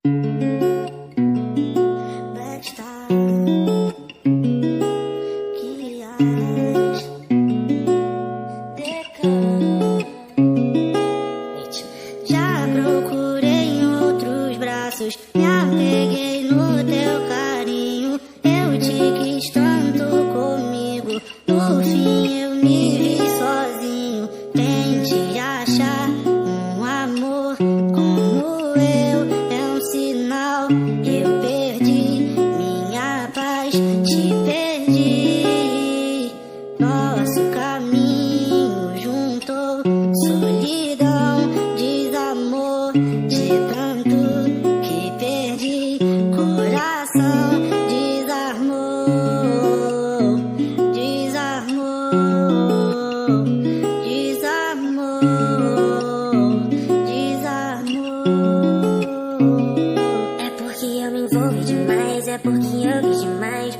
Blackstar, já procurei em outros braços, me apeguei no teu carinho. Eu te quis tanto comigo, no fim eu me vi sozinho. Tente achar um amor como eu, é um sinal. Eu perdi minha paz, te perdi. Nosso caminho juntou solidão, desamor, de tanto que perdi. Coração desarmou, desarmou, desarmou, desarmou. É porque eu me envolvi demais, é porque eu quis demais.